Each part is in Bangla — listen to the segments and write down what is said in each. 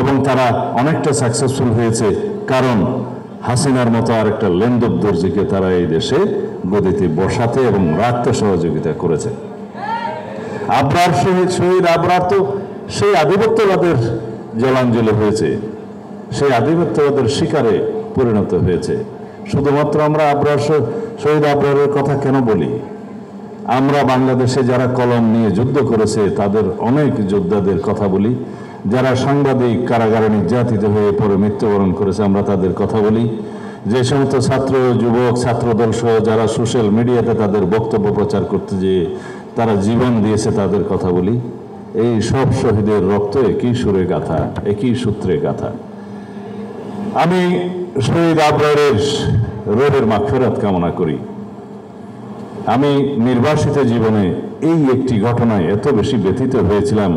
এবং তারা অনেকটা সাকসেসফুল হয়েছে, কারণ হাসিনার মতো আরেকটা লেন্দব দর্জিকে তারা এই দেশে গদিতে বসাতে এবং রাখতে সহযোগিতা করেছে। আবরার শহীদ আবরার তো সেই আধিপত্যবাদের জলাঞ্জলি হয়েছে, সেই আধিপত্যবাদের শিকারে পরিণত হয়েছে। শুধুমাত্র আমরা শহীদ আবরারের কথা কেন বলি? আমরা বাংলাদেশে যারা কলম নিয়ে যুদ্ধ করেছে তাদের অনেক যোদ্ধাদের কথা বলি, যারা সাংবাদিক কারাগারে নির্যাতিত হয়ে পরে মৃত্যুবরণ করেছে আমরা তাদের কথা বলি, যে সমস্ত ছাত্র যুবক ছাত্রদল সহ যারা সোশ্যাল মিডিয়াতে তাদের বক্তব্য প্রচার করতে যেয়ে তারা জীবন দিয়েছে তাদের কথা বলি। এই সব শহীদের রক্ত একই সুরে গাথা, একই সূত্রে গাথা। আমি শহীদ আবরারের রোহের মাগফিরাত কামনা করি। আমি নির্বাসিত জীবনে এই একটি ঘটনায় এত বেশি ব্যথিত হয়েছিলাম,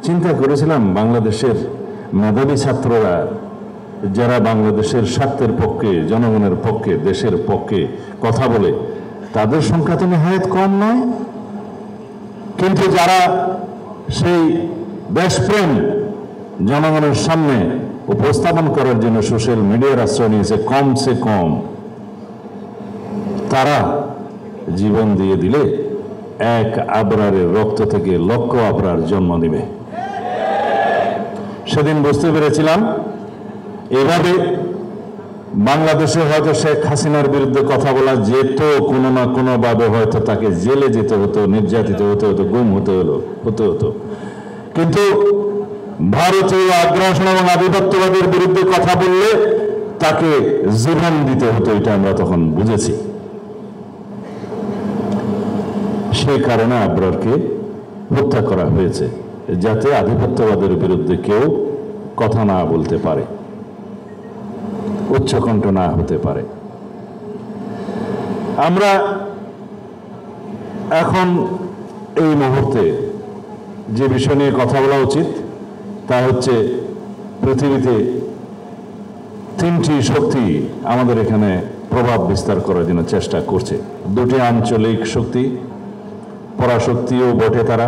চিন্তা করেছিলাম বাংলাদেশের মেধাবী ছাত্ররা যারা বাংলাদেশের স্বার্থের পক্ষে, জনগণের পক্ষে, দেশের পক্ষে কথা বলে তাদের সংখ্যা তো নেহায়েত কম নয়, কিন্তু যারা সেই দেশপ্রেম জনগণের সামনে উপস্থাপন করার জন্য সোশ্যাল মিডিয়ার আশ্রয় নিয়েছে কমসে কম, তারা জীবন দিয়ে দিলে এক আবরারের রক্ত থেকে লক্ষ আবরার জন্ম নেবে। সেদিন বুঝতে পেরেছিলাম এভাবে বাংলাদেশে হয়তো শেখ হাসিনার বিরুদ্ধে কথা বলা যেত, কোনো না কোনো ভাবে হয়তো তাকে জেলে যেতে হতো, নির্যাতিত হতে হতো, গুম হতে হতো, কিন্তু ভারতীয় আগ্রাসন এবং আধিপত্যবাদের বিরুদ্ধে কথা বললে তাকে জীবন দিতে হতো, এটা আমরা তখন বুঝেছি। সেই কারণে আবরারকে হত্যা করা হয়েছে, যাতে আধিপত্যবাদের বিরুদ্ধে কেউ কথা না বলতে পারে, উচ্চকণ্ঠ না হতে পারে। আমরা এখন এই মুহূর্তে যে বিষয় নিয়ে কথা বলা উচিত তা হচ্ছে পৃথিবীতে তিনটি শক্তি আমাদের এখানে প্রভাব বিস্তার করার জন্য চেষ্টা করছে। দুটি আঞ্চলিক শক্তি, পরাশক্তিও বটে তারা,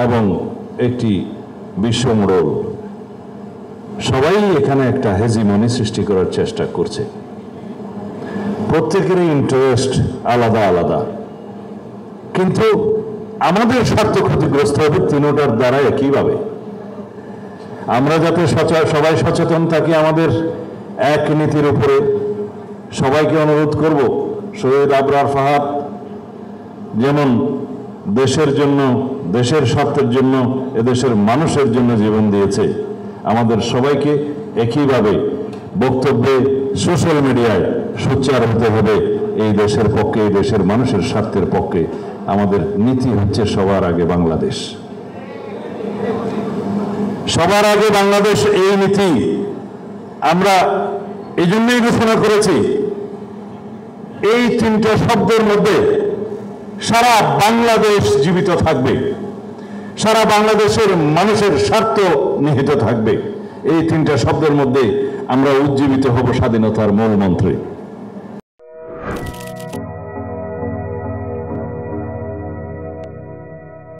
এবং একটি বিশ্বমোড়ল। সবাই এখানে একটা হেজিমনি সৃষ্টি করার চেষ্টা করছে। প্রত্যেকেরই ইন্টারেস্ট আলাদা আলাদা, কিন্তু আমাদের স্বার্থ ক্ষতিগ্রস্ত হবে তিনটার দ্বারা একইভাবে। আমরা যাতে সবাই সচেতন থাকি আমাদের এক নীতির উপরে, সবাইকে অনুরোধ করব শহীদ আবরার ফাহাদ যেমন দেশের জন্য, দেশের স্বার্থের জন্য, এদেশের মানুষের জন্য জীবন দিয়েছে, আমাদের সবাইকে একইভাবে বক্তব্যে, সোশ্যাল মিডিয়ায় সোচ্চার হতে হবে এই দেশের পক্ষে, এই দেশের মানুষের স্বার্থের পক্ষে। আমাদের নীতি হচ্ছে সবার আগে বাংলাদেশ, সবার আগে বাংলাদেশ। এই নীতি আমরা এই জন্যই ঘোষণা করেছি। এই তিনটা শব্দের মধ্যে সারা বাংলাদেশ জীবিত থাকবে, সারা বাংলাদেশের মানুষের স্বার্থ নিহিত থাকবে। এই তিনটা শব্দের মধ্যে আমরা উজ্জীবিত হব স্বাধীনতার মূল মন্ত্রে।